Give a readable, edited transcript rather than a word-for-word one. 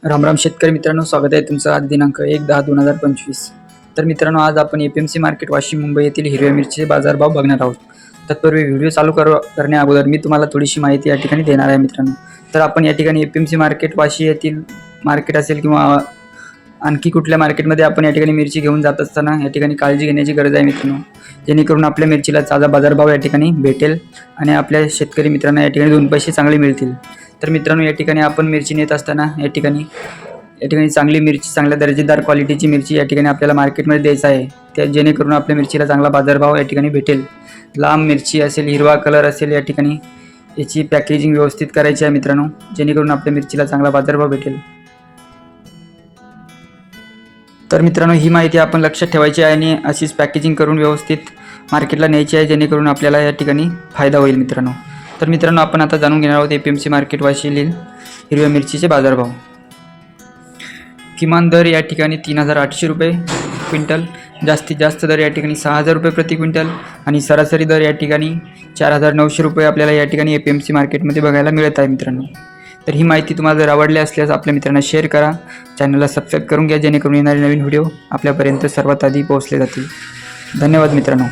रामराम शेतकरी मित्रांनो, स्वागत आहे तुमचं। आज दिनांक 1/10/2025। तर मित्रांनो, आज आपण एपीएमसी मार्केट वाशिम मुंबई येथील हिरव्या मिरचीचे बाजारभाव बघणार आहोत। तत्पूर्वी व्हिडिओ चालू करण्या अगोदर मी तुम्हाला थोडीशी माहिती या ठिकाणी देणार आहे मित्रांनो। तर आपण या ठिकाणी एपीएमसी मार्केट वाशी येथील मार्केट असेल किंवा आणखी कुठल्या मार्केटमध्ये आपण या ठिकाणी मिरची घेऊन जात असताना या ठिकाणी काळजी घेण्याची गरज आहे मित्रांनो, जेणेकरून आपल्या मिरचीला ताजा बाजारभाव या ठिकाणी भेटेल आणि आपल्या शेतकरी मित्रांना या ठिकाणी 2 पैसे चांगले मिळतील। तर मित्रांनो, या ठिकाणी आपण मिरची नेत असताना या ठिकाणी चांगली मिरची, चांगल्या दर्जेदार क्वालिटीची मिरची या ठिकाणी आपल्याला मार्केटमध्ये द्यायचं आहे, त्या जेणेकरून आपल्या मिरचीला चांगला बाजारभाव या ठिकाणी भेटेल। लांब मिरची असेल, हिरवा कलर असेल, या ठिकाणी याची पॅकेजिंग व्यवस्थित करायची आहे मित्रांनो, जेणेकरून आपल्या मिरचीला चांगला बाजारभाव भेटेल। तर मित्रांनो, ही माहिती आपण लक्षात ठेवायची आहे आणि अशीच पॅकेजिंग करून व्यवस्थित मार्केटला न्यायची आहे, जेणेकरून आपल्याला या ठिकाणी फायदा होईल मित्रांनो। तर मित्रांनो, आपण आता जाणून घेणार आहोत एपीएमसी मार्केट वाशीतील हिरव्या मिरचीचे बाजारभाव। किमान दर या ठिकाणी 3800 रुपये क्विंटल, जास्तीत जास्त दर या ठिकाणी 6000 रुपये प्रति क्विंटल आणि सरासरी दर या ठिकाणी 4900 रुपये आपल्याला या ठिकाणी एपीएमसी मार्केटमध्ये बघायला मिळत आहे मित्रांनो। तर ही माहिती तुम्हाला जर आवडली असल्यास आपल्या मित्रांना शेअर करा, चॅनलला सबस्क्राईब करून घ्या, जेणेकरून येणारे नवीन व्हिडिओ आपल्यापर्यंत सर्वात आधी पोहोचले जातील। धन्यवाद मित्रांनो।